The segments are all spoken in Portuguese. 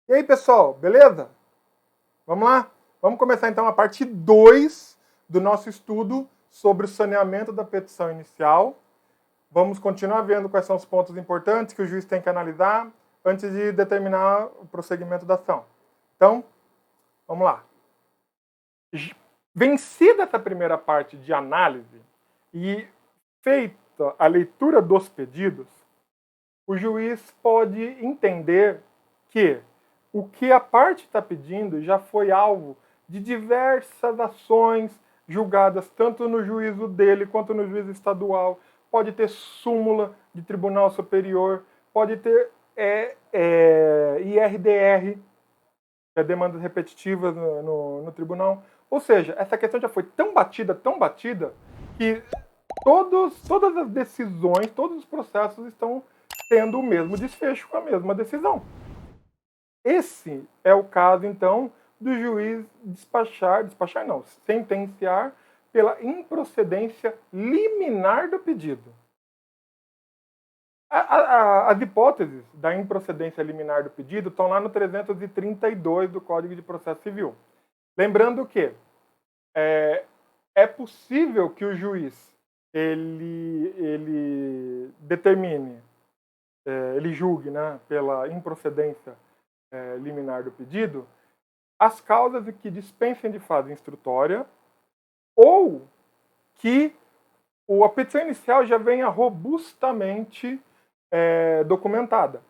E aí, pessoal, beleza? Vamos lá? Vamos começar então a parte 2 do nosso estudo sobre o saneamento da petição inicial. Vamos continuar vendo quais são os pontos importantes que o juiz tem que analisar antes de determinar o prosseguimento da ação. Então, vamos lá. Vencida essa primeira parte de análise e feita a leitura dos pedidos, o juiz pode entender que o que a parte está pedindo já foi alvo de diversas ações julgadas tanto no juízo dele quanto no juízo estadual. Pode ter súmula de tribunal superior, pode ter IRDR, que é demandas repetitivas no tribunal. Ou seja, essa questão já foi tão batida, que todas as decisões, todos os processos estão tendo o mesmo desfecho com a mesma decisão. Esse é o caso, então, do juiz sentenciar pela improcedência liminar do pedido. As hipóteses da improcedência liminar do pedido estão lá no 332 do Código de Processo Civil. Lembrando que é possível que o juiz ele determine, ele julgue, né, pela improcedência liminar do pedido, as causas que dispensem de fase instrutória ou que a petição inicial já venha robustamente documentada.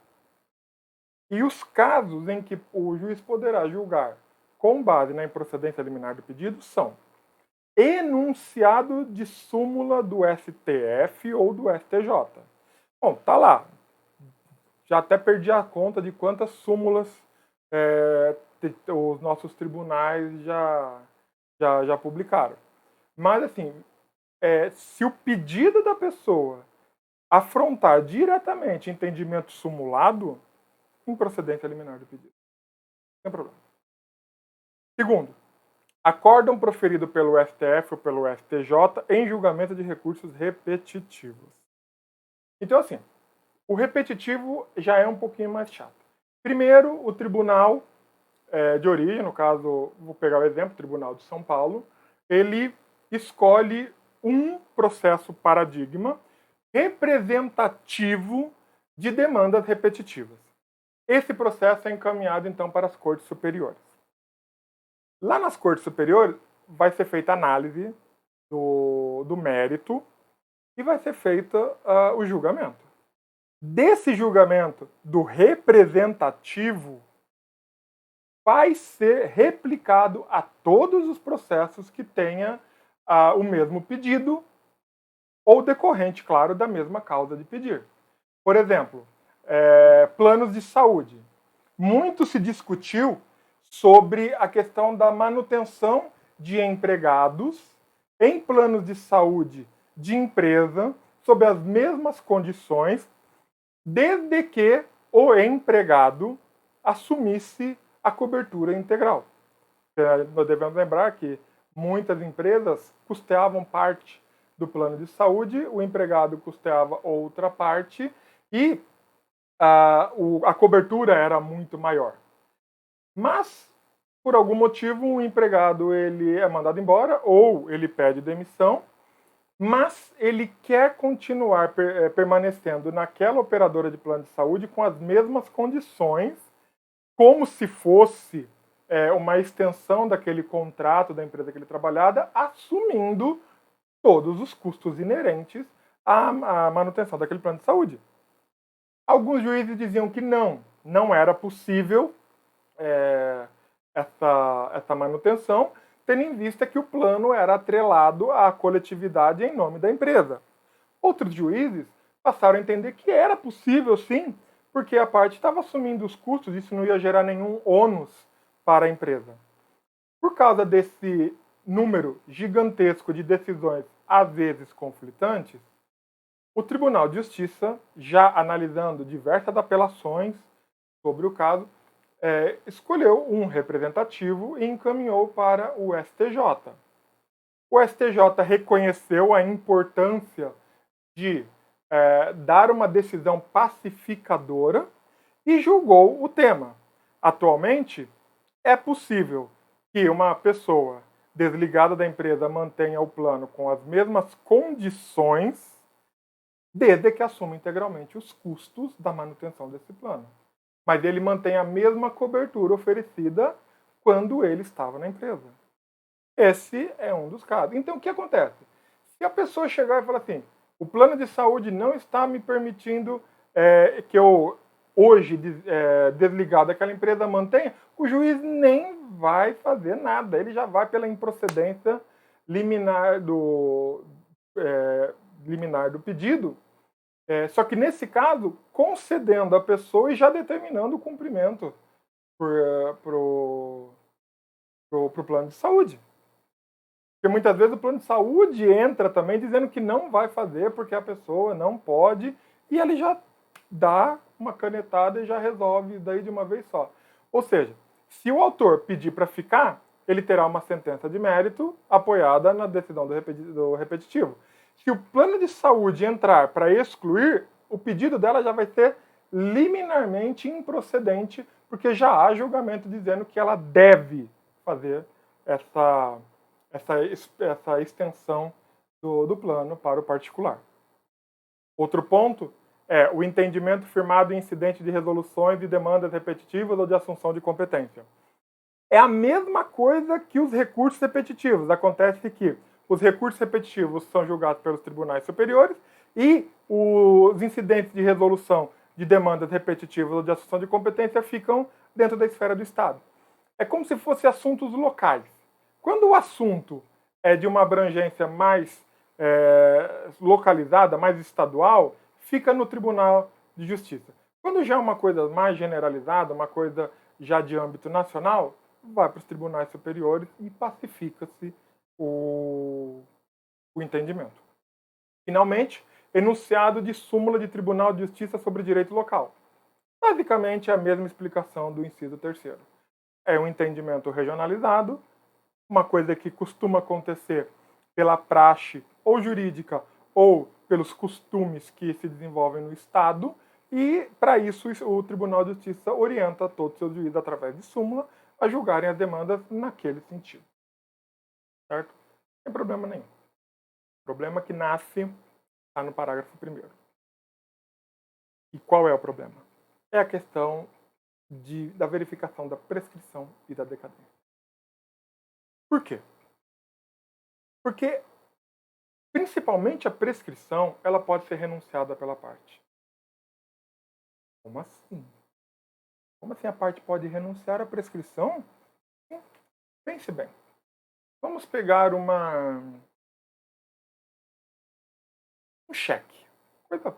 E os casos em que o juiz poderá julgar com base na improcedência liminar do pedido são enunciado de súmula do STF ou do STJ. Bom, tá lá. Já até perdi a conta de quantas súmulas os nossos tribunais já publicaram. Mas, assim, se o pedido da pessoa afrontar diretamente entendimento sumulado, improcedência liminar do pedido. Não tem problema. Segundo, acórdão proferido pelo STF ou pelo STJ em julgamento de recursos repetitivos. Então, assim, o repetitivo já é um pouquinho mais chato. Primeiro, o tribunal de origem, no caso, vou pegar o exemplo, o Tribunal de São Paulo, ele escolhe um processo paradigma representativo de demandas repetitivas. Esse processo é encaminhado, então, para as cortes superiores. Lá nas cortes superiores, vai ser feita análise do mérito e vai ser feita o julgamento. Desse julgamento do representativo, vai ser replicado a todos os processos que tenha o mesmo pedido ou decorrente, claro, da mesma causa de pedir. Por exemplo, planos de saúde. Muito se discutiu sobre a questão da manutenção de empregados em planos de saúde de empresa sob as mesmas condições, desde que o empregado assumisse a cobertura integral. Nós devemos lembrar que muitas empresas custeavam parte do plano de saúde, o empregado custeava outra parte e a cobertura era muito maior. Mas, por algum motivo, o empregado ele é mandado embora ou ele pede demissão, mas ele quer continuar permanecendo naquela operadora de plano de saúde com as mesmas condições, como se fosse uma extensão daquele contrato da empresa que ele trabalhava, assumindo todos os custos inerentes à manutenção daquele plano de saúde. Alguns juízes diziam que não era possível essa manutenção, tendo em vista que o plano era atrelado à coletividade em nome da empresa. Outros juízes passaram a entender que era possível, sim, porque a parte estava assumindo os custos, isso não ia gerar nenhum ônus para a empresa. Por causa desse número gigantesco de decisões, às vezes conflitantes, o Tribunal de Justiça, já analisando diversas apelações sobre o caso, escolheu um representativo e encaminhou para o STJ. O STJ reconheceu a importância de dar uma decisão pacificadora e julgou o tema. atualmente, é possível que uma pessoa desligada da empresa mantenha o plano com as mesmas condições, desde que assuma integralmente os custos da manutenção desse plano. Mas ele mantém a mesma cobertura oferecida quando ele estava na empresa. Esse é um dos casos. Então, o que acontece? Se a pessoa chegar e falar assim, o plano de saúde não está me permitindo que eu, hoje, desligado daquela empresa, mantenha, o juiz nem vai fazer nada. Ele já vai pela improcedência liminar do pedido, só que nesse caso, concedendo a pessoa e já determinando o cumprimento para o plano de saúde. Porque muitas vezes o plano de saúde entra também dizendo que não vai fazer porque a pessoa não pode, e ele já dá uma canetada e já resolve daí de uma vez só. Ou seja, se o autor pedir para ficar, ele terá uma sentença de mérito apoiada na decisão do repetitivo. Se o plano de saúde entrar para excluir, o pedido dela já vai ser liminarmente improcedente, porque já há julgamento dizendo que ela deve fazer essa extensão do plano para o particular. Outro ponto é o entendimento firmado em incidente de resoluções de demandas repetitivas ou de assunção de competência. É a mesma coisa que os recursos repetitivos. Acontece que os recursos repetitivos são julgados pelos tribunais superiores e os incidentes de resolução de demandas repetitivas ou de assunção de competência ficam dentro da esfera do Estado. É como se fossem assuntos locais. Quando o assunto é de uma abrangência mais localizada, mais estadual, fica no Tribunal de Justiça. Quando já é uma coisa mais generalizada, uma coisa já de âmbito nacional, vai para os tribunais superiores e pacifica-se o entendimento. Finalmente, enunciado de súmula de Tribunal de Justiça sobre direito local. Basicamente, é a mesma explicação do inciso 3º. É um entendimento regionalizado, uma coisa que costuma acontecer pela praxe ou jurídica ou pelos costumes que se desenvolvem no Estado, e para isso o Tribunal de Justiça orienta todos os seus juízes através de súmula a julgarem as demandas naquele sentido. Certo? Não tem problema nenhum. O problema que nasce está no parágrafo 1º. E qual é o problema? É a questão da verificação da prescrição e da decadência. Por quê? Porque, principalmente a prescrição, ela pode ser renunciada pela parte. Como assim? Como assim a parte pode renunciar à prescrição? Pense bem. Vamos pegar um cheque. Coisa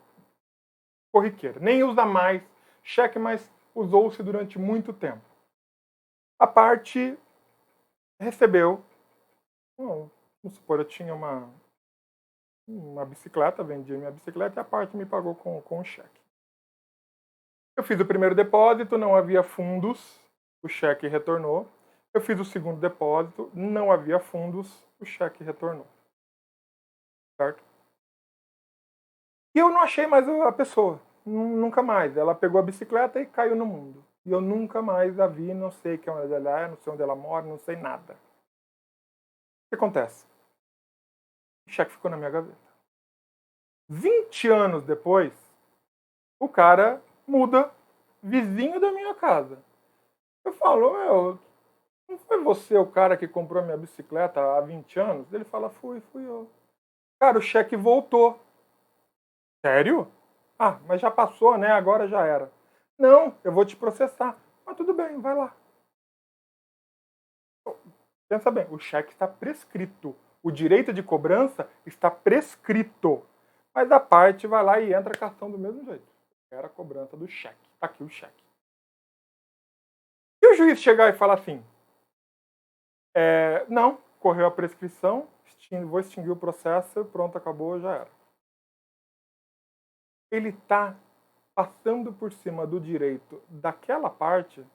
corriqueira. Nem usa mais cheque, mas usou-se durante muito tempo. A parte recebeu, vamos supor, eu tinha uma bicicleta, vendi minha bicicleta e a parte me pagou com um cheque. Eu fiz o primeiro depósito, não havia fundos, o cheque retornou. Eu fiz o segundo depósito, não havia fundos, o cheque retornou. Certo? E eu não achei mais a pessoa, nunca mais. Ela pegou a bicicleta e caiu no mundo. E eu nunca mais a vi, não sei quem ela é, não sei onde ela mora, não sei nada. O que acontece? O cheque ficou na minha gaveta. 20 anos depois, o cara muda, vizinho da minha casa. Eu falo, não foi você o cara que comprou minha bicicleta há 20 anos? Ele fala, fui eu. Cara, o cheque voltou. Sério? Ah, mas já passou, né? Agora já era. Não, eu vou te processar. Mas tudo bem, vai lá. Pensa bem, o cheque está prescrito. O direito de cobrança está prescrito. Mas a parte vai lá e entra a cartão do mesmo jeito. Era a cobrança do cheque. Está aqui o cheque. E o juiz chegar e falar assim, não, correu a prescrição, vou extinguir o processo, pronto, acabou, já era. Ele está passando por cima do direito daquela parte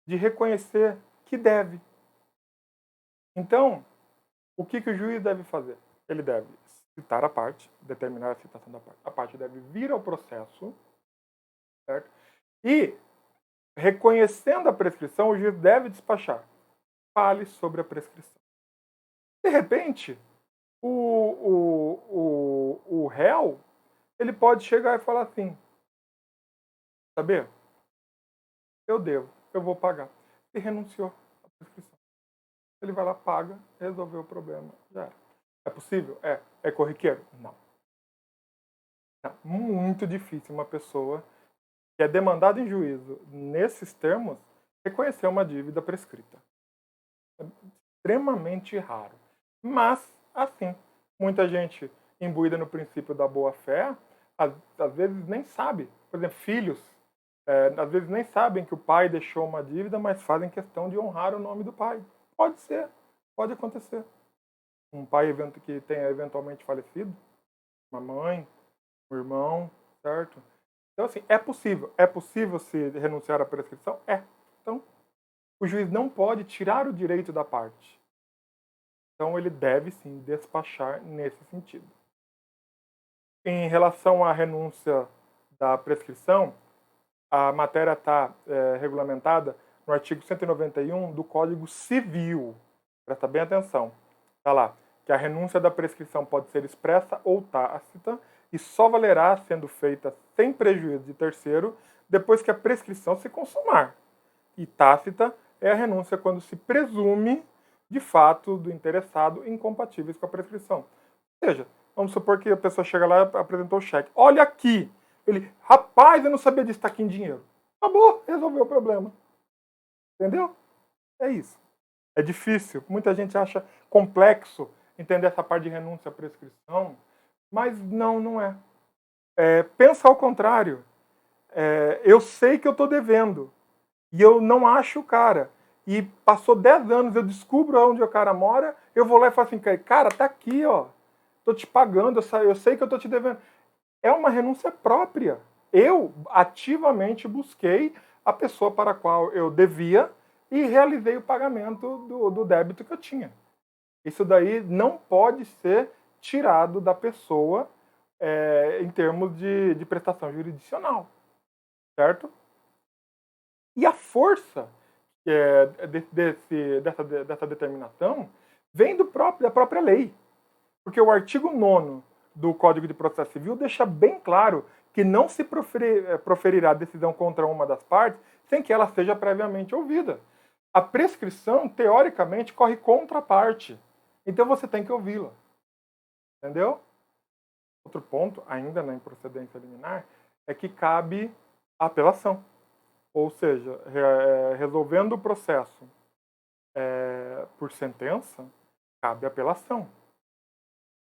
de reconhecer que deve. Então, o que o juiz deve fazer? Ele deve citar a parte, determinar a citação da parte. A parte deve vir ao processo, certo? E reconhecendo a prescrição, o juiz deve despachar. Fale sobre a prescrição. De repente, o réu, ele pode chegar e falar assim, saber? Eu devo, eu vou pagar. E renunciou à prescrição. Ele vai lá, paga, resolveu o problema, já era. É possível? É. É corriqueiro? Não. Não. Muito difícil uma pessoa que é demandada em juízo nesses termos reconhecer uma dívida prescrita. É extremamente raro. Mas, assim, muita gente imbuída no princípio da boa-fé, às vezes nem sabe. Por exemplo, filhos, às vezes nem sabem que o pai deixou uma dívida, mas fazem questão de honrar o nome do pai. Pode ser, pode acontecer. Um pai que tenha eventualmente falecido, uma mãe, um irmão, certo? Então, assim, é possível. É possível se renunciar à prescrição? É. Então, o juiz não pode tirar o direito da parte. Então, ele deve, sim, despachar nesse sentido. Em relação à renúncia da prescrição, a matéria está regulamentada no artigo 191 do Código Civil. Presta bem atenção. Está lá, que a renúncia da prescrição pode ser expressa ou tácita e só valerá sendo feita sem prejuízo de terceiro depois que a prescrição se consumar. E tácita é a renúncia quando se presume, de fato, do interessado incompatíveis com a prescrição. Ou seja, vamos supor que a pessoa chega lá e apresentou o cheque. Olha aqui! Ele, rapaz, eu não sabia disso, está aqui em dinheiro. Acabou, resolveu o problema. Entendeu? É isso. É difícil. Muita gente acha complexo entender essa parte de renúncia à prescrição, mas não é. Pensa ao contrário. Eu sei que eu estou devendo e eu não acho o cara. E passou 10 anos, eu descubro onde o cara mora, eu vou lá e falo assim, cara, tá aqui, ó. Tô te pagando, eu sei que eu tô te devendo. É uma renúncia própria. Eu ativamente busquei a pessoa para a qual eu devia e realizei o pagamento do débito que eu tinha. Isso daí não pode ser tirado da pessoa em termos de prestação jurisdicional, certo? E a força dessa determinação vem da própria lei. Porque o artigo 9º do Código de Processo Civil deixa bem claro que não se proferirá decisão contra uma das partes sem que ela seja previamente ouvida. A prescrição, teoricamente, corre contra a parte. Então você tem que ouvi-la. Entendeu? Outro ponto, ainda na improcedência liminar, é que cabe a apelação. Ou seja, resolvendo o processo por sentença, cabe a apelação.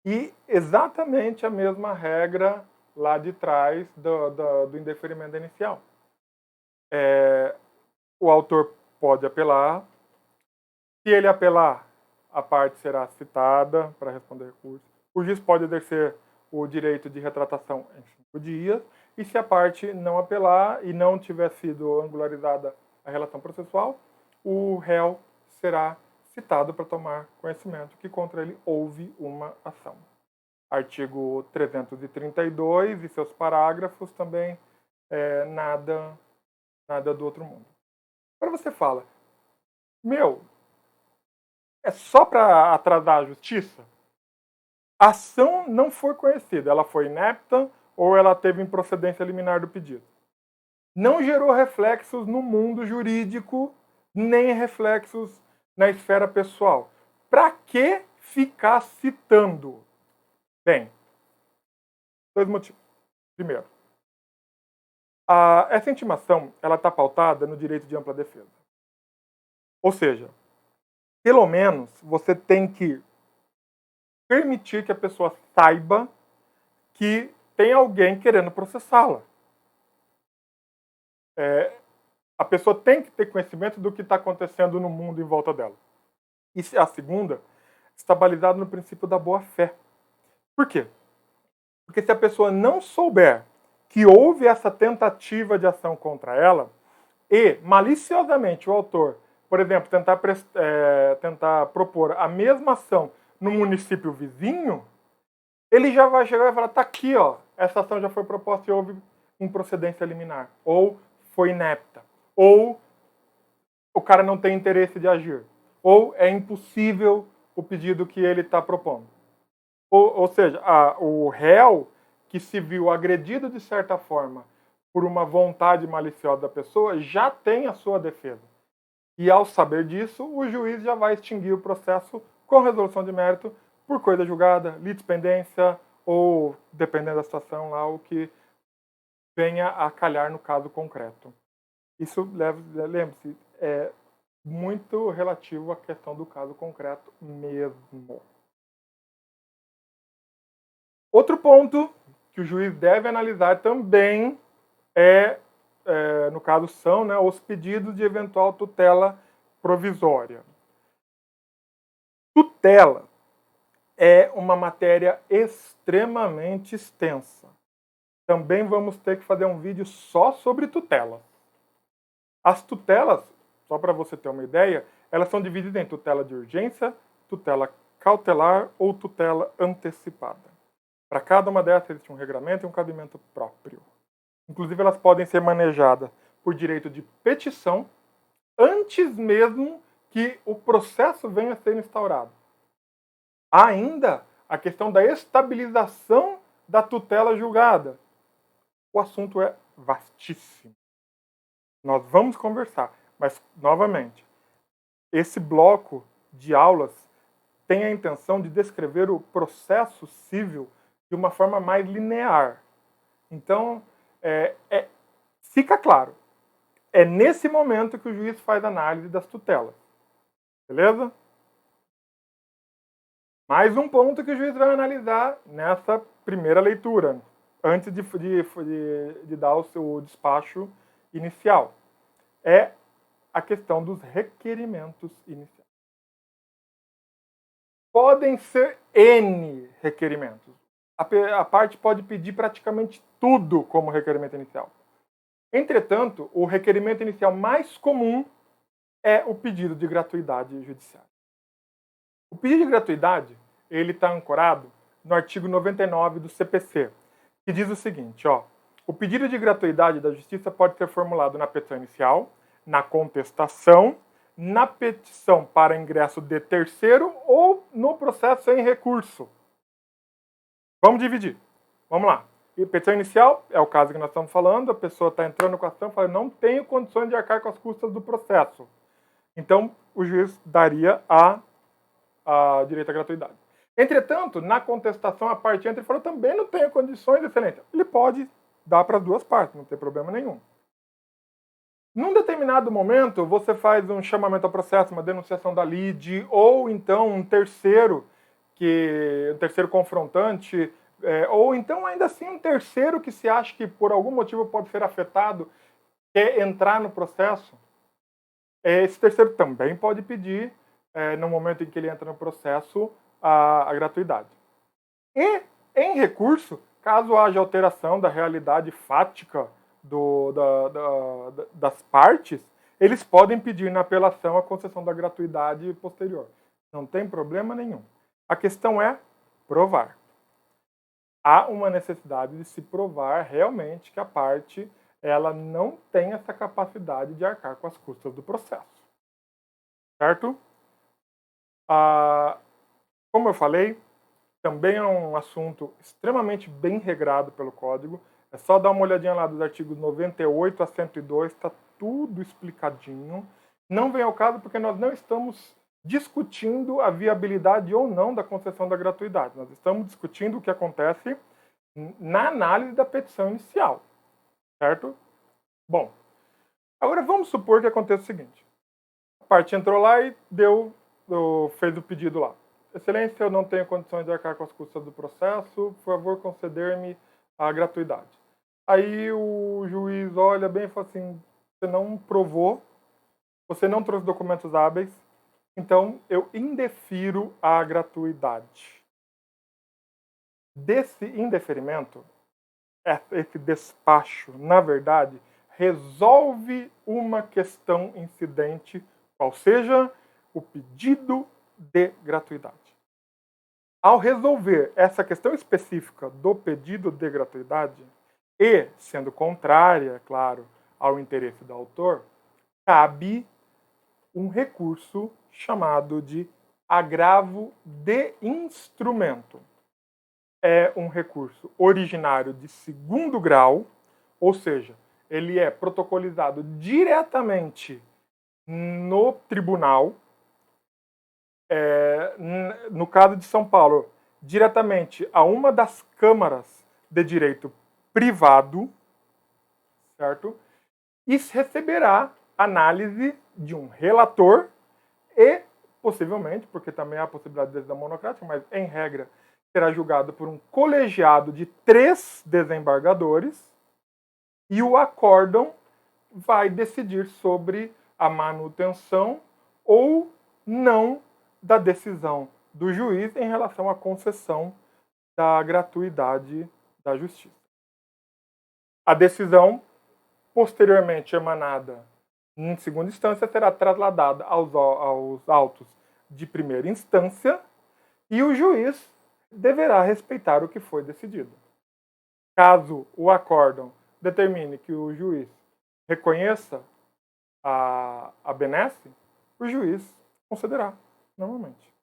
E exatamente a mesma regra lá de trás do indeferimento inicial. O autor pode apelar. Se ele apelar, a parte será citada para responder recurso. O juiz pode exercer o direito de retratação em 5 dias. E se a parte não apelar e não tiver sido angularizada a relação processual, o réu será citado para tomar conhecimento que contra ele houve uma ação. Artigo 332 e seus parágrafos também, nada do outro mundo. Agora você fala, é só para atrasar a justiça? A ação não foi conhecida, ela foi inepta ou ela teve improcedência liminar do pedido. Não gerou reflexos no mundo jurídico, nem reflexos na esfera pessoal. Para que ficar citando? Bem, 2 motivos. Primeiro, essa intimação está pautada no direito de ampla defesa. Ou seja, pelo menos você tem que permitir que a pessoa saiba que tem alguém querendo processá-la. A pessoa tem que ter conhecimento do que está acontecendo no mundo em volta dela. E a segunda está balizada no princípio da boa-fé. Por quê? Porque se a pessoa não souber que houve essa tentativa de ação contra ela e, maliciosamente, o autor, por exemplo, tentar propor a mesma ação no município vizinho, ele já vai chegar e falar, tá aqui, ó, essa ação já foi proposta e houve improcedência liminar, ou foi inepta, ou o cara não tem interesse de agir, ou é impossível o pedido que ele está propondo. Ou seja, o réu que se viu agredido de certa forma por uma vontade maliciosa da pessoa já tem a sua defesa. E ao saber disso, o juiz já vai extinguir o processo com resolução de mérito por coisa julgada, litispendência ou, dependendo da situação lá, o que venha a calhar no caso concreto. Isso, lembre-se, é muito relativo à questão do caso concreto mesmo. Outro ponto que o juiz deve analisar também no caso são, né, os pedidos de eventual tutela provisória. Tutela é uma matéria extremamente extensa. Também vamos ter que fazer um vídeo só sobre tutela. As tutelas, só para você ter uma ideia, elas são divididas em tutela de urgência, tutela cautelar ou tutela antecipada. Para cada uma dessas existe um regramento e um cabimento próprio. Inclusive, elas podem ser manejadas por direito de petição antes mesmo que o processo venha a ser instaurado. Há ainda a questão da estabilização da tutela julgada. O assunto é vastíssimo. Nós vamos conversar, mas, novamente, esse bloco de aulas tem a intenção de descrever o processo civil de uma forma mais linear. Então, fica claro, é nesse momento que o juiz faz análise das tutelas. Beleza? Mais um ponto que o juiz vai analisar nessa primeira leitura, antes de dar o seu despacho inicial, é a questão dos requerimentos iniciais. Podem ser N requerimentos. A parte pode pedir praticamente tudo como requerimento inicial. Entretanto, o requerimento inicial mais comum é o pedido de gratuidade judiciária. O pedido de gratuidade ele está ancorado no artigo 99 do CPC, que diz o seguinte, o pedido de gratuidade da justiça pode ser formulado na petição inicial, na contestação, na petição para ingresso de terceiro ou no processo em recurso. Vamos dividir. Vamos lá. E petição inicial é o caso que nós estamos falando, a pessoa está entrando com a ação e fala, não tenho condições de arcar com as custas do processo. Então, o juiz daria a direito à gratuidade. Entretanto, na contestação, a parte entra e fala, também não tenho condições, excelente. Ele pode dar para as duas partes, não tem problema nenhum. Num determinado momento, você faz um chamamento ao processo, uma denunciação da lide, ou então um terceiro confrontante, ou então ainda assim um terceiro que se acha que por algum motivo pode ser afetado, quer entrar no processo. Esse terceiro também pode pedir, no momento em que ele entra no processo, a gratuidade. E, em recurso, caso haja alteração da realidade fática das partes, eles podem pedir na apelação a concessão da gratuidade posterior. Não tem problema nenhum. A questão é provar. Há uma necessidade de se provar realmente que a parte ela não tem essa capacidade de arcar com as custas do processo. Certo? Como eu falei, também é um assunto extremamente bem regrado pelo Código. É só dar uma olhadinha lá dos artigos 98 a 102, está tudo explicadinho. Não vem ao caso porque nós não estamos discutindo a viabilidade ou não da concessão da gratuidade. Nós estamos discutindo o que acontece na análise da petição inicial. Certo? Bom, agora vamos supor que aconteça o seguinte. A parte entrou lá e fez o pedido lá. Excelência, eu não tenho condições de arcar com as custas do processo, por favor, conceder-me a gratuidade. Aí o juiz olha bem e fala assim, você não provou, você não trouxe documentos hábeis, então eu indefiro a gratuidade. Desse indeferimento, esse despacho, na verdade, resolve uma questão incidente, qual seja o pedido de gratuidade. Ao resolver essa questão específica do pedido de gratuidade, e sendo contrária, claro, ao interesse do autor, cabe um recurso chamado de agravo de instrumento. É um recurso originário de segundo grau, ou seja, ele é protocolizado diretamente no tribunal. No caso de São Paulo, diretamente a uma das câmaras de direito privado, certo? E receberá análise de um relator e, possivelmente, porque também há a possibilidade de decisão monocrática, mas em regra será julgado por um colegiado de 3 desembargadores e o acórdão vai decidir sobre a manutenção ou não da decisão do juiz em relação à concessão da gratuidade da justiça. A decisão, posteriormente emanada em segunda instância, será trasladada aos autos de primeira instância e o juiz deverá respeitar o que foi decidido. Caso o acórdão determine que o juiz reconheça a benesse, o juiz concederá, normalmente.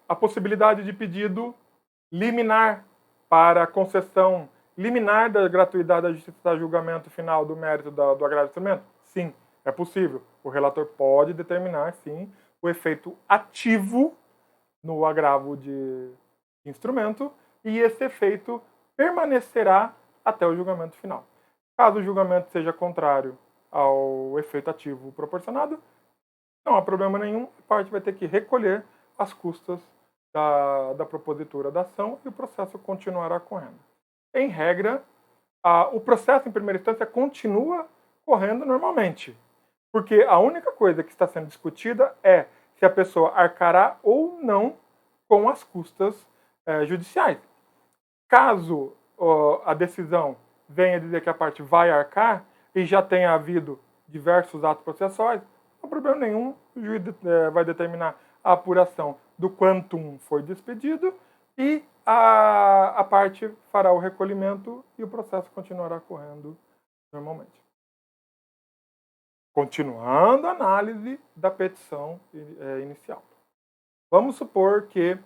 A possibilidade de pedido liminar para a concessão liminar da gratuidade da justiça da julgamento final do mérito do agravo de instrumento? Sim, é possível. O relator pode determinar, sim, o efeito ativo no agravo de instrumento e esse efeito permanecerá até o julgamento final. Caso o julgamento seja contrário ao efeito ativo proporcionado, não há problema nenhum, a parte vai ter que recolher as custas da propositura da ação e o processo continuará correndo. Em regra, o processo em primeira instância continua correndo normalmente, porque a única coisa que está sendo discutida é se a pessoa arcará ou não com as custas judiciais. Caso a decisão venha dizer que a parte vai arcar e já tenha havido diversos atos processuais, não há problema nenhum, o juiz vai determinar a apuração do quantum foi despedido e a parte fará o recolhimento e o processo continuará correndo normalmente. Continuando a análise da petição inicial. Vamos supor que,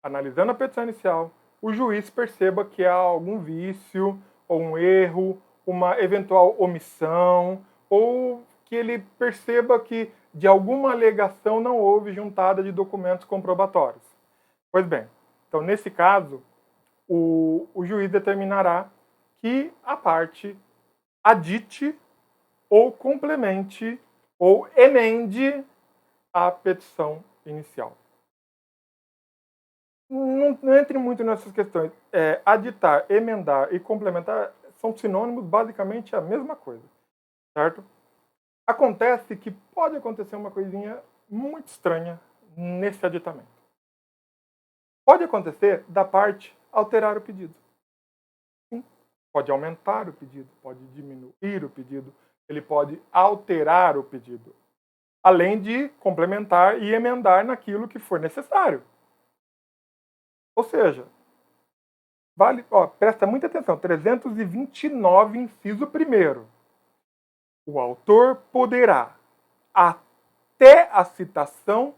analisando a petição inicial, o juiz perceba que há algum vício, ou um erro, uma eventual omissão, ou que ele perceba que de alguma alegação não houve juntada de documentos comprobatórios. Pois bem, então nesse caso, o juiz determinará que a parte adite ou complemente ou emende a petição inicial. Não entre muito nessas questões. Aditar, emendar e complementar são sinônimos, basicamente a mesma coisa, certo? Acontece que pode acontecer uma coisinha muito estranha nesse aditamento. Pode acontecer da parte alterar o pedido. Sim, pode aumentar o pedido, pode diminuir o pedido, ele pode alterar o pedido, além de complementar e emendar naquilo que for necessário. Ou seja, presta muita atenção, 329, inciso 1º. O autor poderá, até a citação,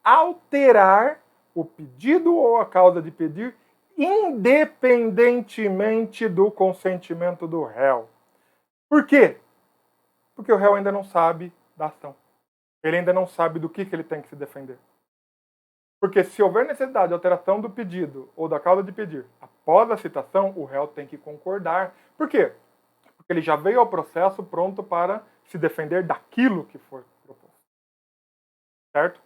alterar o pedido ou a causa de pedir, independentemente do consentimento do réu. Por quê? Porque o réu ainda não sabe da ação. Ele ainda não sabe do que ele tem que se defender. Porque se houver necessidade de alteração do pedido ou da causa de pedir após a citação, o réu tem que concordar. Por quê? Porque ele já veio ao processo pronto para se defender daquilo que for proposto. Certo?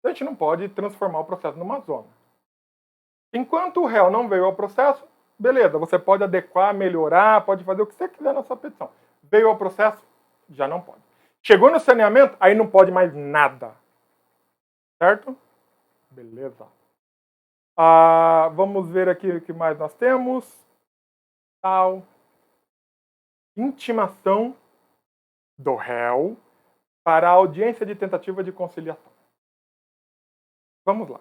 A gente não pode transformar o processo numa zona. Enquanto o réu não veio ao processo, beleza, você pode adequar, melhorar, pode fazer o que você quiser na sua petição. Veio ao processo, já não pode. Chegou no saneamento, aí não pode mais nada. Certo? Beleza. Vamos ver aqui o que mais nós temos. Intimação do réu para a audiência de tentativa de conciliação. Vamos lá.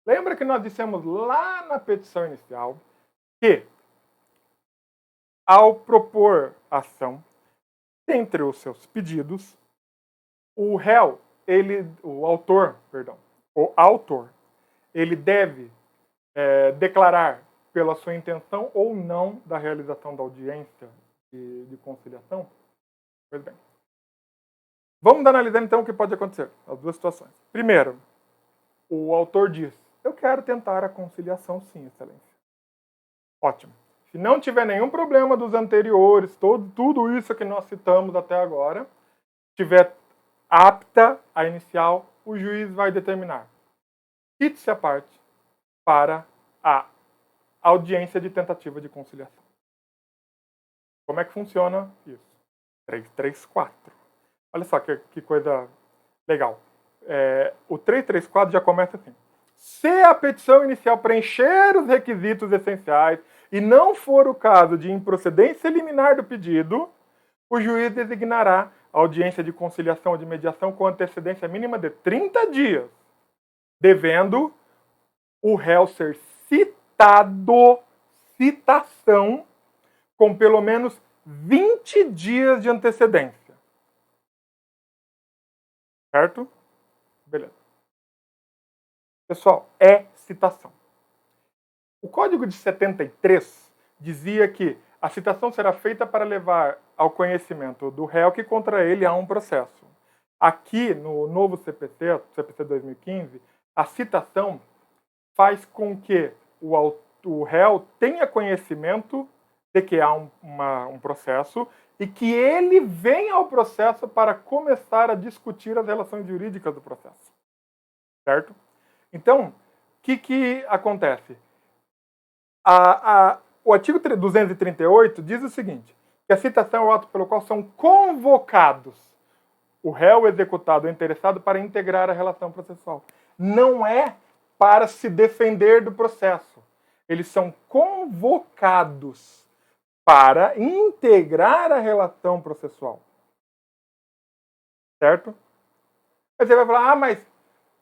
Lembra que nós dissemos lá na petição inicial que, ao propor ação, Entre os seus pedidos, o autor, ele deve declarar pela sua intenção ou não da realização da audiência de conciliação. Pois bem. Vamos analisar então o que pode acontecer, as duas situações. Primeiro, o autor diz: eu quero tentar a conciliação sim, excelência. Ótimo. Se não tiver nenhum problema dos anteriores, tudo isso que nós citamos até agora, estiver apta a inicial, o juiz vai determinar cite-se a parte para a audiência de tentativa de conciliação. Como é que funciona isso? 334. Olha só que coisa legal. O 334 já começa assim. Se a petição inicial preencher os requisitos essenciais e não for o caso de improcedência liminar do pedido, o juiz designará a audiência de conciliação ou de mediação com antecedência mínima de 30 dias, devendo o réu ser citação, com pelo menos 20 dias de antecedência. Certo? Beleza. Pessoal, é citação. O Código de 73 dizia que a citação será feita para levar ao conhecimento do réu que contra ele há um processo. Aqui, no novo CPC 2015, a citação faz com que o réu tenha conhecimento de que há um processo e que ele venha ao processo para começar a discutir as relações jurídicas do processo. Certo? Então, o que acontece? O artigo 238 diz o seguinte, que a citação é o ato pelo qual são convocados o réu, executado ou interessado para integrar a relação processual. Não é para se defender do processo. Eles são convocados para integrar a relação processual. Certo? Aí você vai falar, mas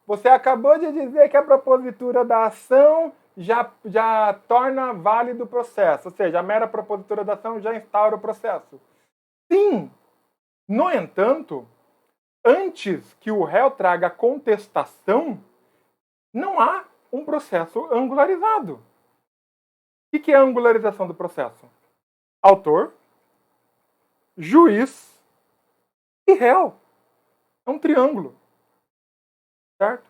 você acabou de dizer que a propositura da ação já torna válido o processo. Ou seja, a mera propositura da ação já instaura o processo. Sim! No entanto, antes que o réu traga a contestação, não há um processo angularizado. O que é a angularização do processo? Autor, juiz e réu. É um triângulo. Certo?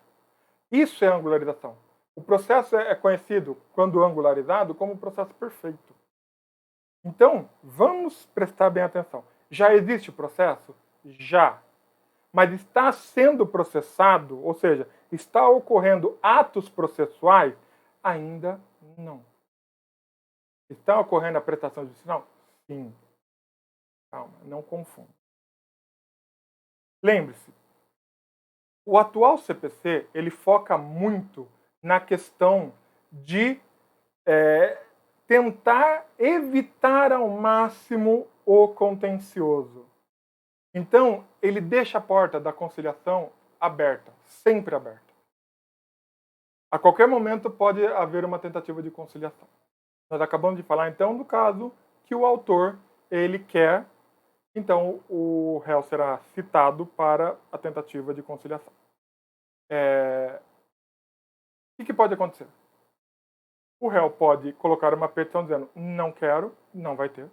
Isso é angularização. O processo é conhecido, quando angularizado, como processo perfeito. Então, vamos prestar bem atenção. Já existe o processo? Já. Mas está sendo processado, ou seja, está ocorrendo atos processuais? Ainda não. Está ocorrendo a prestação judicial? Sim. Calma, não confunda. Lembre-se, o atual CPC, ele foca muito na questão de tentar evitar ao máximo o contencioso. Então, ele deixa a porta da conciliação aberta, sempre aberta. A qualquer momento pode haver uma tentativa de conciliação. Nós acabamos de falar, então, do caso que o autor, ele quer, então o réu será citado para a tentativa de conciliação. O que pode acontecer? O réu pode colocar uma petição dizendo não quero, não vai ter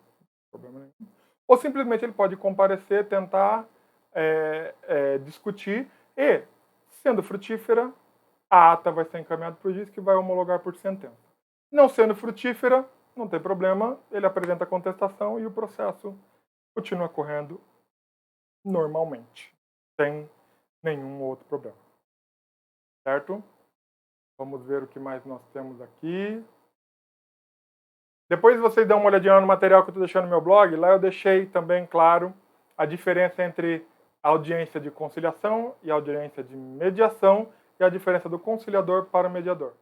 problema nenhum. Ou simplesmente ele pode comparecer, tentar discutir e, sendo frutífera, a ata vai ser encaminhada para o juiz que vai homologar por sentença. Não sendo frutífera, não tem problema, ele apresenta a contestação e o processo continua correndo normalmente, sem nenhum outro problema. Certo? Vamos ver o que mais nós temos aqui. Depois vocês dão uma olhadinha no material que eu estou deixando no meu blog. Lá eu deixei também claro a diferença entre a audiência de conciliação e a audiência de mediação e a diferença do conciliador para o mediador.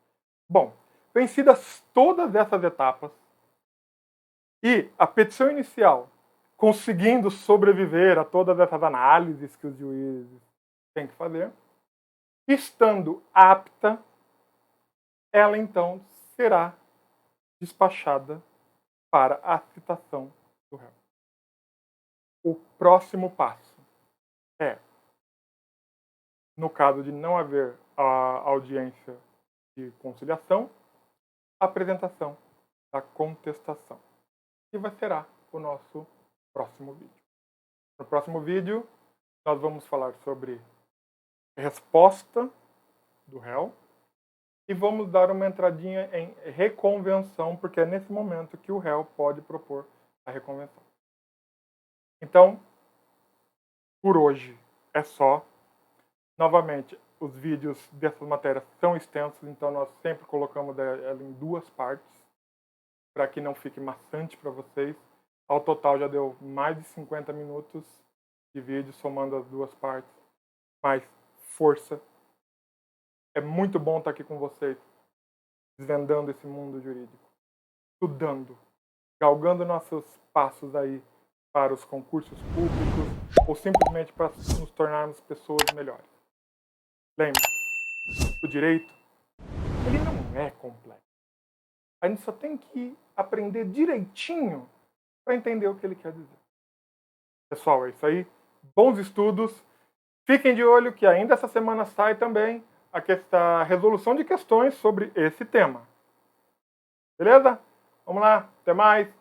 Bom, vencidas todas essas etapas e a petição inicial conseguindo sobreviver a todas essas análises que os juízes têm que fazer, estando apta, ela então será despachada para a citação do réu. o próximo passo é, no caso de não haver a audiência de conciliação, a apresentação da contestação, que será o nosso próximo vídeo. No próximo vídeo, nós vamos falar sobre resposta do réu e vamos dar uma entradinha em reconvenção, porque é nesse momento que o réu pode propor a reconvenção. Então, por hoje é só. Novamente, os vídeos dessas matérias são extensos, então nós sempre colocamos ela em 2 partes, para que não fique maçante para vocês. Ao total já deu mais de 50 minutos de vídeo, somando as 2 partes. Mas força. É muito bom estar aqui com vocês, desvendando esse mundo jurídico, estudando, galgando nossos passos aí para os concursos públicos ou simplesmente para nos tornarmos pessoas melhores. Lembre, o direito, ele não é complexo. A gente só tem que aprender direitinho para entender o que ele quer dizer. Pessoal, é isso aí. Bons estudos. Fiquem de olho que ainda essa semana sai também a resolução de questões sobre esse tema. Beleza? Vamos lá. Até mais.